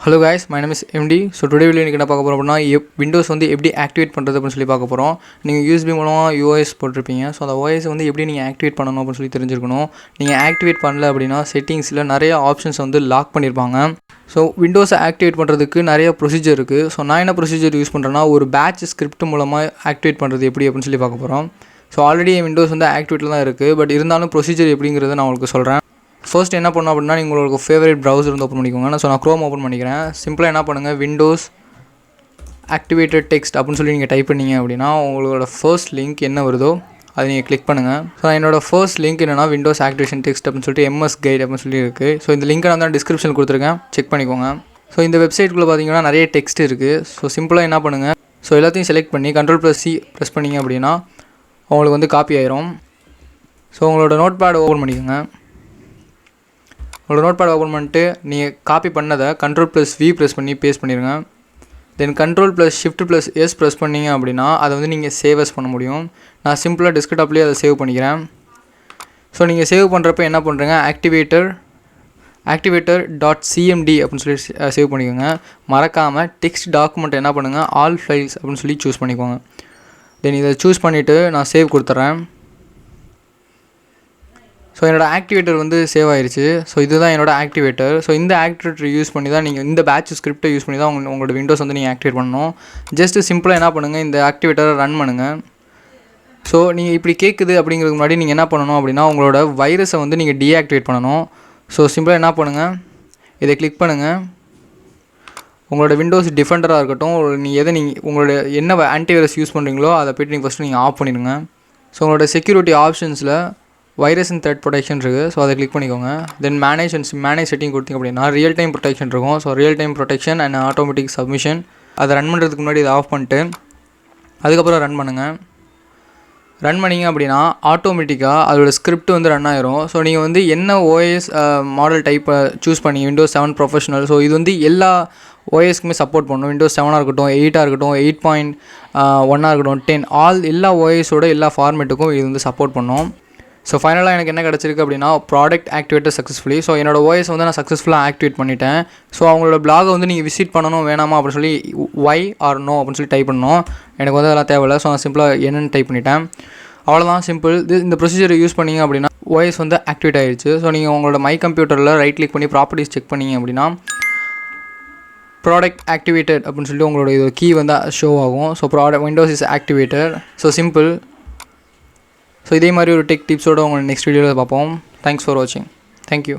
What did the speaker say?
Hello guys, my name is MD. So today video என்ன பார்க்க போறோம் அப்படினா Windows வந்து எப்படி ஆக்டிவேட் பண்றது அப்படினு சொல்லி பார்க்க போறோம். நீங்க USB மூலமா OS போட்டுருப்பீங்க. சோ அந்த OS வந்து எப்படி நீங்க ஆக்டிவேட் பண்ணனும் அப்படினு சொல்லி தெரிஞ்சிருக்கணும். நீங்க ஆக்டிவேட் பண்ணல அப்படினா செட்டிங்ஸ்ல நிறைய ஆப்ஷன்ஸ் வந்து லாக் பண்ணிருப்பாங்க. ஸோ விண்டோஸை ஆக்டிவேட் பண்ணுறதுக்கு நிறைய ப்ரொசீஜர் இருக்குது. ஸோ நான் என்ன ப்ரொசீஜர் யூஸ் பண்ணுறேன்னா ஒரு பேட்ச் ஸ்கிரிப்ட் மூலமாக ஆக்டிவேட் பண்ணுறது எப்படி அப்படின்னு சொல்லி பார்க்க போகிறோம். ஸோ ஆல்ரெடி என் விண்டோஸ் வந்து ஆக்டிவேட்டில் தான் இருக்குது. பட் இருந்தாலும் ப்ரொசீஜர் எப்படிங்கிறத நான் உங்களுக்கு சொல்கிறேன். ஃபர்ஸ்ட் என்ன பண்ணணும் அப்படின்னா நீங்கள் உங்களுக்கு ஃபேவரட் ப்ரௌசர் வந்து ஓப்பன் பண்ணிக்கோங்க. நான் க்ரோம் ஓப்பன் பண்ணிக்கிறேன். சிம்பிளாக என்ன பண்ணுங்கள், விண்டோஸ் ஆக்டிவேட்டட் டெக்ஸ்ட் அப்படின்னு சொல்லி நீங்கள் டைப் பண்ணிங்க அப்படின்னா உங்களோட ஃபர்ஸ்ட் லிங்க் என்ன வருதோ அதை நீங்கள் கிளிக் பண்ணுங்கள். ஸோ என்னோடய ஃபர்ஸ்ட் லிங்க் என்னென்னா விண்டோஸ் ஆக்டிவேஷன் டெக்ஸ்ட் அப்படின்னு சொல்லிட்டு MS கைட் அப்படின்னு சொல்லி இருக்குது. ஸோ இந்த லிங்க்கை நான் தான் டிஸ்கிரிப்ஷன் கொடுத்துருக்கேன், செக் பண்ணிக்கோங்க. ஸோ இந்த வெப்சைட்டுக்குள்ளே பார்த்தீங்கன்னா நிறைய டெக்ஸ்ட் இருக்குது. ஸோ சிம்பிளாக என்ன பண்ணுங்கள், ஸோ எல்லாத்தையும் செலக்ட் பண்ணி Ctrl+C ப்ரெஸ் பண்ணிங்க அப்படின்னா உங்களுக்கு வந்து காப்பி ஆயிரும். ஸோ உங்களோட நோட் பேட் ஓப்பன் பண்ணிக்கோங்க. உங்களோட நோட் பேட் ஓப்பன் பண்ணிட்டு நீங்கள் காப்பி பண்ணதை Ctrl+V ப்ரெஸ் பண்ணி பேஸ்ட் பண்ணிடுங்க. தென் Ctrl+Shift+S ப்ரெஸ் பண்ணிங்க அப்படின்னா அதை வந்து நீங்கள் சேவஸ் பண்ண முடியும். நான் சிம்பிளாக டெஸ்க்டாப்லேயே அதை சேவ் பண்ணிக்கிறேன். ஸோ நீங்கள் சேவ் பண்ணுறப்ப என்ன பண்ணுறீங்க, activator.cmd அப்படின்னு சொல்லி சேவ் பண்ணிக்கோங்க. மறக்காமல் டெக்ஸ்ட் டாக்குமெண்ட் என்ன பண்ணுங்கள், ஆல் ஃபைல்ஸ் அப்படின்னு சொல்லி சூஸ் பண்ணிக்கோங்க. தென் இதை சூஸ் பண்ணிவிட்டு நான் சேவ் கொடுத்துட்றேன். ஸோ என்னோடய ஆக்டிவேட்டர் வந்து சேவ் ஆயிடுச்சு. ஸோ இதுதான் என்னோடய ஆக்டிவேட்டர். ஸோ இந்த ஆக்டிவேட்டர் யூஸ் பண்ணி தான் நீங்கள் இந்த பேட்ச் ஸ்கிரிப்டை யூஸ் பண்ணி தான் உங்களோட விண்டோஸ் வந்து நீங்கள் ஆக்டிவேட் பண்ணணும். ஜஸ்ட்டு சிம்பிளாக என்ன பண்ணுங்கள், இந்த ஆக்டிவேட்டரை ரன் பண்ணுங்கள். ஸோ நீங்கள் இப்படி கேட்குது அப்படிங்கிறதுக்கு முன்னாடி நீங்கள் என்ன பண்ணணும் அப்படின்னா உங்களோட வைரஸை வந்து நீங்கள் டீஆக்டிவேட் பண்ணணும். ஸோ சிம்பிளாக என்ன பண்ணுங்கள், இதை கிளிக் பண்ணுங்கள். உங்களோட விண்டோஸ் டிஃபெண்டராக இருக்கட்டும், நீங்கள் உங்களோட என்ன ஆன்டிவைரஸ் யூஸ் பண்ணுறீங்களோ அதை போய்ட்டு நீங்கள் ஃபஸ்ட்டு நீங்கள் ஆஃப் பண்ணிடுங்க. ஸோ உங்களோட செக்யூரிட்டி ஆப்ஷன்ஸில் வைரஸ் அண்ட் த்ரெட் ப்ரொடெக்ஷன் இருக்குது. ஸோ அதை கிளிக் பண்ணிக்கோங்க. தென் மேனேஜ் செட்டிங் கொடுத்தீங்க அப்படின்னா ரியல் டைம் ப்ரொடெக்ஷன் இருக்கும். So real time protection and automatic submission அதை ரன் பண்ணுறதுக்கு முன்னாடி இதை ஆஃப் பண்ணிட்டு அதுக்கப்புறம் ரன் பண்ணுங்கள். ரன் பண்ணிங்க அப்படின்னா ஆட்டோமேட்டிக்காக அதோட ஸ்கிரிப்ட் வந்து ரன் ஆயிரும். ஸோ நீங்கள் வந்து என்ன OS மாடல் டைப்பை சூஸ் பண்ணி Windows 7 ப்ரொஃபஷனல், ஸோ இது வந்து எல்லா OSக்குமே சப்போர்ட் பண்ணணும். Windows 7 இருக்கட்டும், 8 இருக்கட்டும், 8.1 இருக்கட்டும், 10 எல்லா OSோட எல்லா ஃபார்மேட்டுக்கும் இது வந்து சப்போர்ட் பண்ணும். ஸோ ஃபைனலாக எனக்கு என்ன கிடச்சிருக்கு அப்படின்னா ப்ராடக்ட் ஆக்டிவேட்டர் சக்ஸஸ்ஃபுல்லி. ஸோ என்னோடய OS வந்து நான் சக்ஸஸ்ஃபுல்லாக ஆக்டிவேட் பண்ணிட்டேன். ஸோ அவங்களோட பிளாகை வந்து நீங்கள் விசிட் பண்ணணும் வேணாமா அப்படின்னு சொல்லி ஒய் ஆர் நோ அப்படின்னு சொல்லி டைப் பண்ணணும். எனக்கு வந்து அதெல்லாம் தேவையில்லை. ஸோ நான் சிம்பிளாக என்னென்னு டைப் பண்ணிட்டேன். அவ்வளோதான், சிம்பிள். இந்த ப்ரொசீஜரை யூஸ் பண்ணிங்க அப்படின்னா OS வந்து ஆக்டிவேட் ஆகிடுச்சு. ஸோ நீங்கள் உங்களோட மை கம்ப்யூட்டரில் ரைட் கிளிக் பண்ணி ப்ராப்பர்ட்டிஸ் செக் பண்ணிங்க அப்படின்னா ப்ராடக்ட் ஆக்டிவேட்டட் அப்படின்னு சொல்லிட்டு உங்களோட இது கீ வந்து ஷோ ஆகும். So Windows is activated. So simple. So இதே மாதிரி ஒரு டெக் டிப்ஸோடு உங்களை நெக்ஸ்ட் வீடியோவில் பார்ப்போம். தேங்க்ஸ் ஃபார் வாட்சிங். தேங்க்யூ.